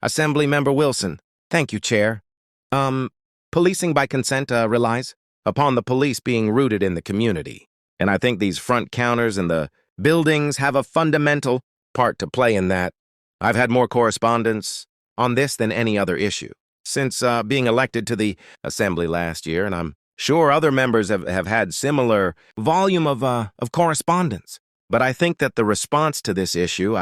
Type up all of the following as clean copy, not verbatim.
Assemblymember Wilson. Thank you, Chair. Policing by consent relies upon the police being rooted in the community. And I think these front counters and the buildings have a fundamental part to play in that. I've had more correspondence on this than any other issue since being elected to the Assembly last year, and I'm sure other members have had similar volume of correspondence. But I think that the response to this issue,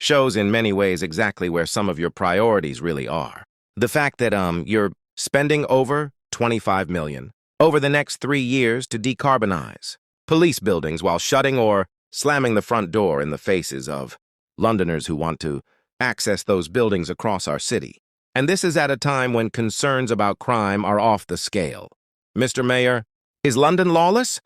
shows in many ways exactly where some of your priorities really are. The fact that you're spending over $25 million over the next 3 years to decarbonize police buildings while shutting or slamming the front door in the faces of Londoners who want to access those buildings across our city. And this is at a time when concerns about crime are off the scale. Mr. Mayor, is London lawless?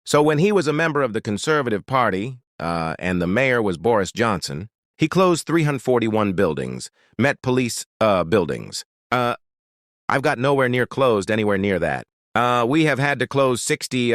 So when he was a member of the Conservative Party, and the mayor was Boris Johnson, he closed 341 buildings, Met Police buildings. I've got nowhere near closed anywhere near that. We have had to close 60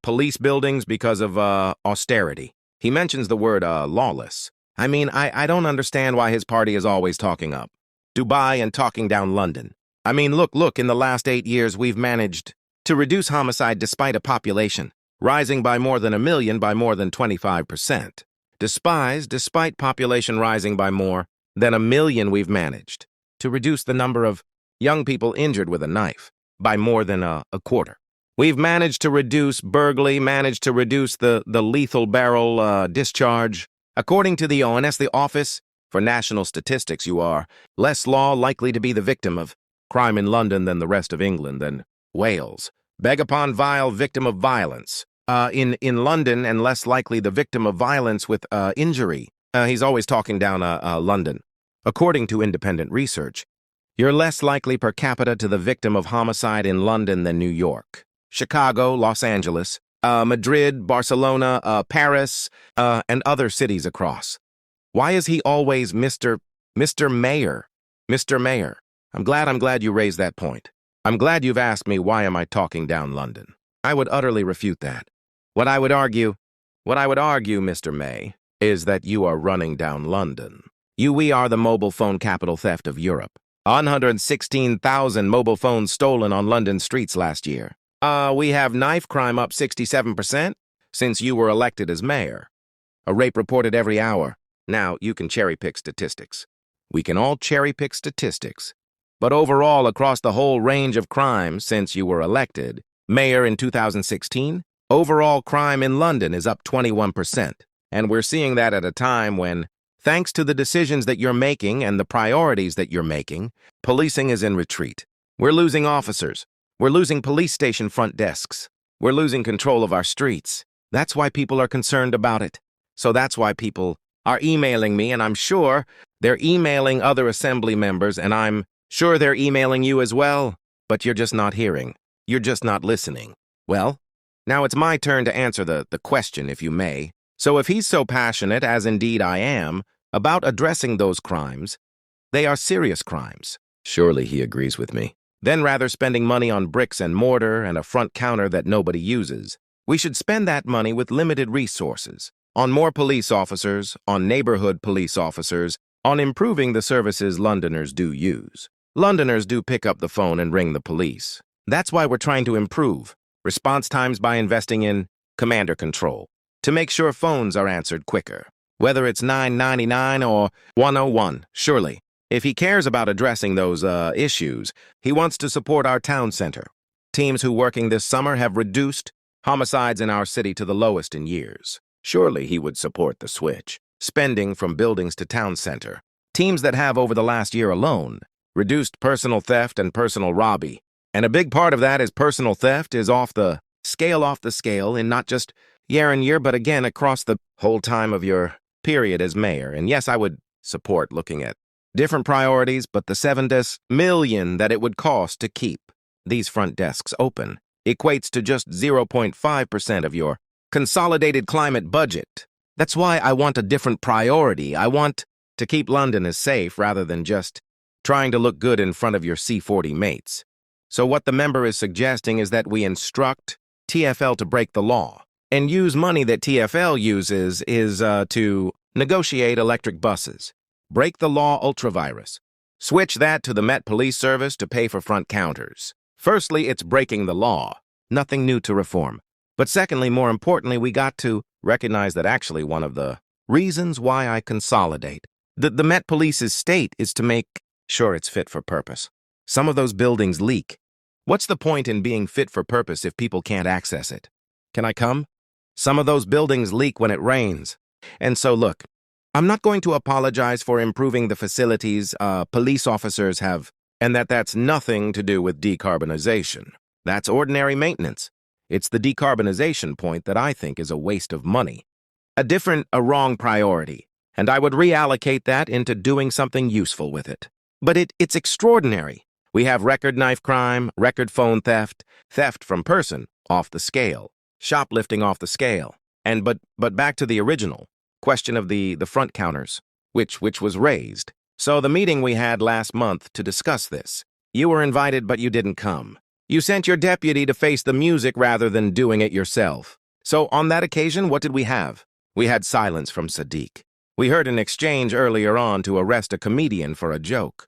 police buildings because of austerity. He mentions the word lawless. I mean, I don't understand why his party is always talking up Dubai and talking down London. I mean, look, in the last 8 years, we've managed to reduce homicide despite a population rising by more than 1 million by more than 25%. Despite population rising by more than 1 million, we've managed to reduce the number of young people injured with a knife by more than a quarter. We've managed to reduce burglary, managed to reduce the lethal barrel discharge. According to the ONS, the Office for National Statistics, you are less likely to be the victim of crime in London than the rest of England, than Wales. Beg upon vile victim of violence. In London, and less likely the victim of violence with injury. He's always talking down London. According to independent research, you're less likely per capita to the victim of homicide in London than New York, Chicago, Los Angeles, Madrid, Barcelona, Paris, and other cities across. Why is he always Mr. Mayor? Mr. Mayor. I'm glad you raised that point. I'm glad you've asked me why am I talking down London. I would utterly refute that. What I would argue, Mr. May, is that you are running down London. We are the mobile phone capital theft of Europe. 116,000 mobile phones stolen on London streets last year. We have knife crime up 67% since you were elected as mayor. A rape reported every hour. Now, you can cherry-pick statistics. We can all cherry-pick statistics. But overall, across the whole range of crimes since you were elected, mayor in 2016, overall crime in London is up 21%. And we're seeing that at a time when, thanks to the decisions that you're making and the priorities that you're making, policing is in retreat. We're losing officers. We're losing police station front desks. We're losing control of our streets. That's why people are concerned about it. So that's why people are emailing me, and I'm sure they're emailing other assembly members, and I'm sure they're emailing you as well. But you're just not hearing. You're just not listening. Well, now it's my turn to answer the question, if you may. So if he's so passionate, as indeed I am, about addressing those crimes, they are serious crimes. Surely he agrees with me. Then rather spending money on bricks and mortar and a front counter that nobody uses, we should spend that money with limited resources, on more police officers, on neighborhood police officers, on improving the services Londoners do use. Londoners do pick up the phone and ring the police. That's why we're trying to improve response times by investing in commander control to make sure phones are answered quicker, whether it's 999 or 101. Surely, if he cares about addressing those issues, he wants to support our town center. Teams who working this summer have reduced homicides in our city to the lowest in years. Surely he would support the switch, spending from buildings to town center. Teams that have, over the last year alone, reduced personal theft and personal robbery. And a big part of that is personal theft is off the scale in not just year and year, but again across the whole time of your period as mayor. And yes, I would support looking at different priorities, but the $7 million that it would cost to keep these front desks open equates to just 0.5% of your consolidated climate budget. That's why I want a different priority. I want to keep London as safe rather than just trying to look good in front of your C40 mates. So what the member is suggesting is that we instruct TfL to break the law and use money that TfL uses to negotiate electric buses. Break the law ultravirus. Switch that to the Met Police Service to pay for front counters. Firstly, it's breaking the law. Nothing new to reform. But secondly, more importantly, we got to recognize that actually one of the reasons why I consolidate the Met Police's state is to make sure it's fit for purpose. Some of those buildings leak. What's the point in being fit for purpose if people can't access it? Can I come? Some of those buildings leak when it rains. And so look, I'm not going to apologize for improving the facilities police officers have, and that's nothing to do with decarbonization. That's ordinary maintenance. It's the decarbonization point that I think is a waste of money. A wrong priority, and I would reallocate that into doing something useful with it. But it's extraordinary. We have record knife crime, record phone theft, theft from person, off the scale, shoplifting off the scale. And but back to the original question of the front counters, which was raised. So the meeting we had last month to discuss this. You were invited, but you didn't come. You sent your deputy to face the music rather than doing it yourself. So on that occasion, what did we have? We had silence from Sadiq. We heard an exchange earlier on to arrest a comedian for a joke.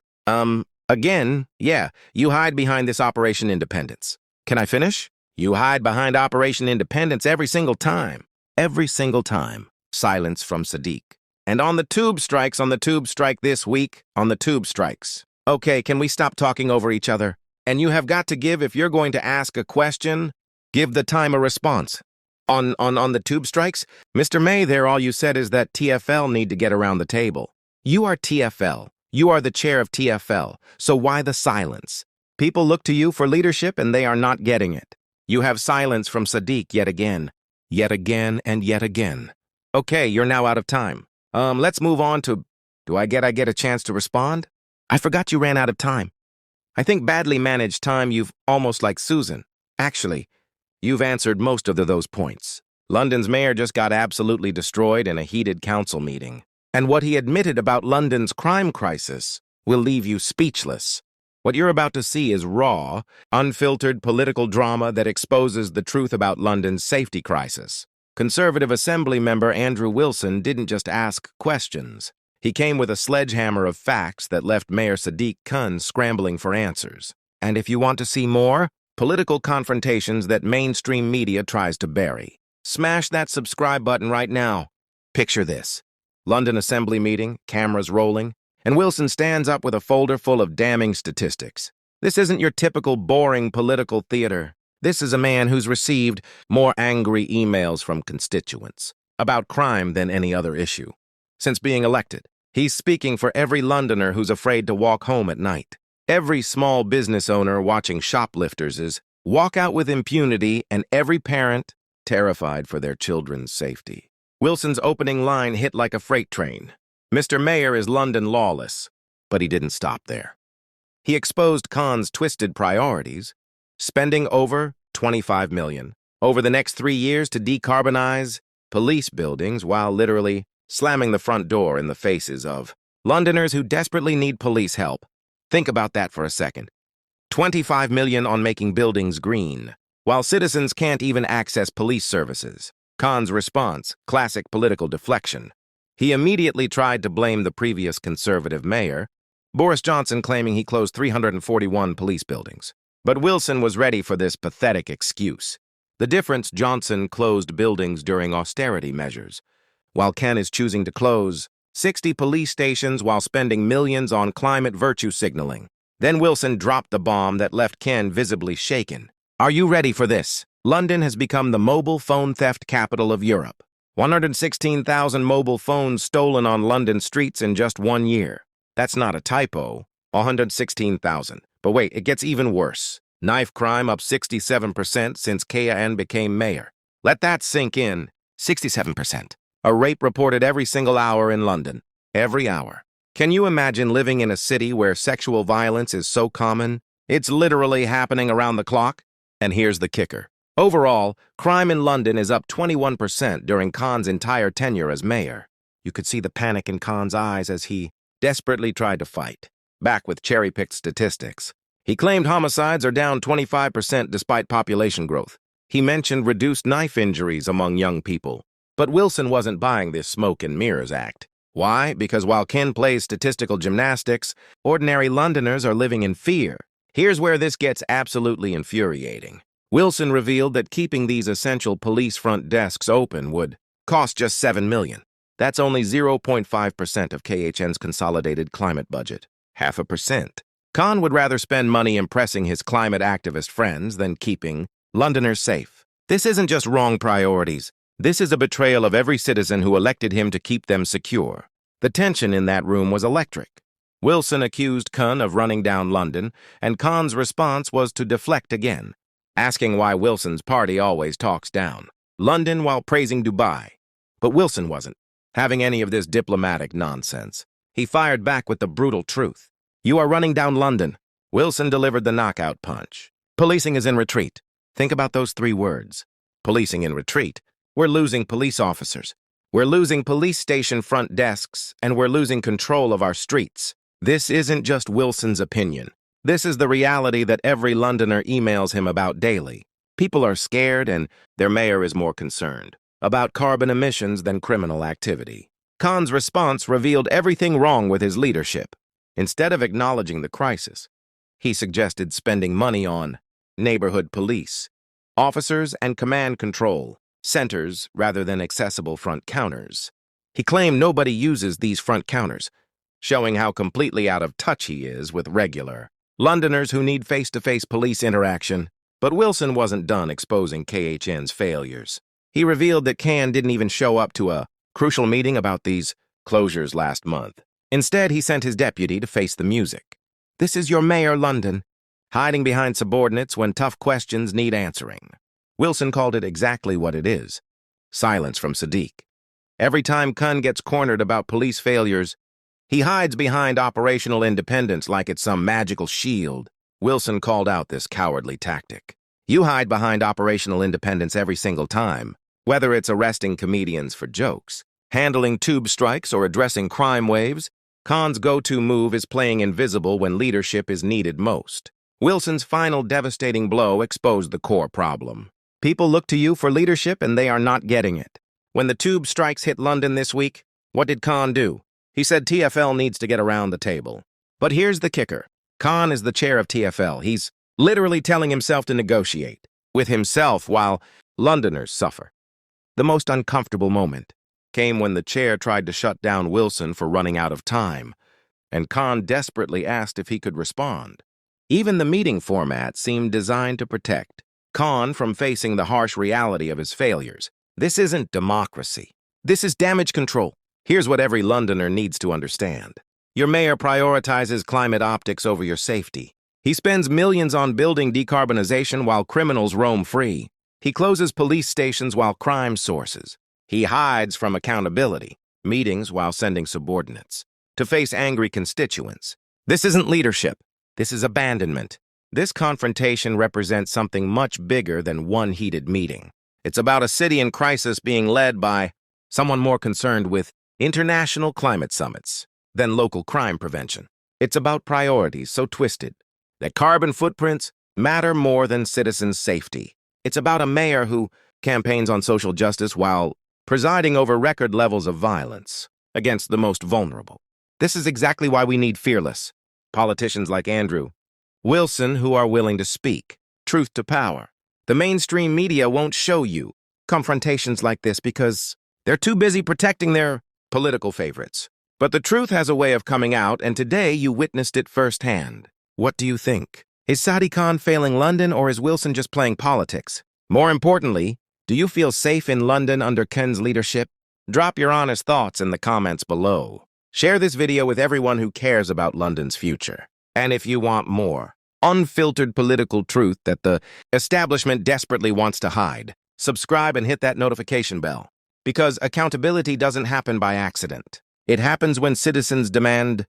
Again, yeah, you hide behind this Operation Independence. Can I finish? You hide behind Operation Independence every single time. Every single time. Silence from Sadiq. And on the tube strike this week, on the tube strikes. Okay, can we stop talking over each other? And you have got to give, if you're going to ask a question, give the time a response. On the tube strikes, Mr. May, there all you said is that TFL need to get around the table. You are TFL. You are the chair of TFL. So why the silence? People look to you for leadership and they are not getting it. You have silence from Sadiq yet again and yet again. Okay, you're now out of time. Let's move on to, I get a chance to respond? I forgot you ran out of time. I think badly managed time, you've almost like Susan. Actually, you've answered most of those points. London's mayor just got absolutely destroyed in a heated council meeting. And what he admitted about London's crime crisis will leave you speechless. What you're about to see is raw, unfiltered political drama that exposes the truth about London's safety crisis. Conservative Assembly member Andrew Wilson didn't just ask questions. He came with a sledgehammer of facts that left Mayor Sadiq Khan scrambling for answers. And if you want to see more, political confrontations that mainstream media tries to bury, smash that subscribe button right now. Picture this. London Assembly meeting, cameras rolling, and Wilson stands up with a folder full of damning statistics. This isn't your typical boring political theater. This is a man who's received more angry emails from constituents about crime than any other issue. Since being elected, he's speaking for every Londoner who's afraid to walk home at night. Every small business owner watching shoplifters walk out with impunity, and every parent terrified for their children's safety. Wilson's opening line hit like a freight train. Mr. Mayor, is London lawless? But he didn't stop there. He exposed Khan's twisted priorities, spending over $25 million over the next 3 years to decarbonize police buildings while literally slamming the front door in the faces of Londoners who desperately need police help. Think about that for a second. $25 million on making buildings green, while citizens can't even access police services. Khan's response, classic political deflection. He immediately tried to blame the previous Conservative mayor, Boris Johnson, claiming he closed 341 police buildings. But Wilson was ready for this pathetic excuse. The difference, Johnson closed buildings during austerity measures, while Ken is choosing to close 60 police stations while spending millions on climate virtue signaling. Then Wilson dropped the bomb that left Ken visibly shaken. Are you ready for this? London has become the mobile phone theft capital of Europe. 116,000 mobile phones stolen on London streets in just 1 year. That's not a typo. 116,000. But wait, it gets even worse. Knife crime up 67% since Khan became mayor. Let that sink in. 67%. A rape reported every single hour in London. Every hour. Can you imagine living in a city where sexual violence is so common? It's literally happening around the clock. And here's the kicker. Overall, crime in London is up 21% during Khan's entire tenure as mayor. You could see the panic in Khan's eyes as he desperately tried to fight back with cherry-picked statistics. He claimed homicides are down 25% despite population growth. He mentioned reduced knife injuries among young people. But Wilson wasn't buying this smoke and mirrors act. Why? Because while Ken plays statistical gymnastics, ordinary Londoners are living in fear. Here's where this gets absolutely infuriating. Wilson revealed that keeping these essential police front desks open would cost just $7 million. That's only 0.5% of KHN's consolidated climate budget. 0.5%. Khan would rather spend money impressing his climate activist friends than keeping Londoners safe. This isn't just wrong priorities. This is a betrayal of every citizen who elected him to keep them secure. The tension in that room was electric. Wilson accused Khan of running down London, and Khan's response was to deflect again, asking why Wilson's party always talks down London while praising Dubai. But Wilson wasn't having any of this diplomatic nonsense. He fired back with the brutal truth. You are running down London. Wilson delivered the knockout punch. Policing is in retreat. Think about those 3 words. Policing in retreat. We're losing police officers. We're losing police station front desks, and we're losing control of our streets. This isn't just Wilson's opinion. This is the reality that every Londoner emails him about daily. People are scared, and their mayor is more concerned about carbon emissions than criminal activity. Khan's response revealed everything wrong with his leadership. Instead of acknowledging the crisis, he suggested spending money on neighborhood police, officers and command control centers rather than accessible front counters. He claimed nobody uses these front counters, showing how completely out of touch he is with regular Londoners who need face-to-face police interaction. But Wilson wasn't done exposing KHN's failures. He revealed that Khan didn't even show up to a crucial meeting about these closures last month. Instead, he sent his deputy to face the music. This is your mayor, London, hiding behind subordinates when tough questions need answering. Wilson called it exactly what it is. Silence from Sadiq. Every time Khan gets cornered about police failures, he hides behind operational independence like it's some magical shield. Wilson called out this cowardly tactic. You hide behind operational independence every single time, whether it's arresting comedians for jokes, handling tube strikes, or addressing crime waves. Khan's go-to move is playing invisible when leadership is needed most. Wilson's final devastating blow exposed the core problem. People look to you for leadership and they are not getting it. When the tube strikes hit London this week, what did Khan do? He said TfL needs to get around the table. But here's the kicker. Khan is the chair of TfL. He's literally telling himself to negotiate with himself while Londoners suffer. The most uncomfortable moment came when the chair tried to shut down Wilson for running out of time, and Khan desperately asked if he could respond. Even the meeting format seemed designed to protect Khan from facing the harsh reality of his failures. This isn't democracy. This is damage control. Here's what every Londoner needs to understand. Your mayor prioritizes climate optics over your safety. He spends millions on building decarbonization while criminals roam free. He closes police stations while crime sources. He hides from accountability, meetings while sending subordinates to face angry constituents. This isn't leadership. This is abandonment. This confrontation represents something much bigger than one heated meeting. It's about a city in crisis being led by someone more concerned with international climate summits than local crime prevention. It's about priorities so twisted that carbon footprints matter more than citizens' safety. It's about a mayor who campaigns on social justice while presiding over record levels of violence against the most vulnerable. This is exactly why we need fearless politicians like Andrew Wilson who are willing to speak truth to power. The mainstream media won't show you confrontations like this because they're too busy protecting their political favorites. But the truth has a way of coming out, and today you witnessed it firsthand. What do you think? Is Sadiq Khan failing London, or is Wilson just playing politics? More importantly, do you feel safe in London under Ken's leadership? Drop your honest thoughts in the comments below. Share this video with everyone who cares about London's future. And if you want more unfiltered political truth that the establishment desperately wants to hide, subscribe and hit that notification bell. Because accountability doesn't happen by accident. It happens when citizens demand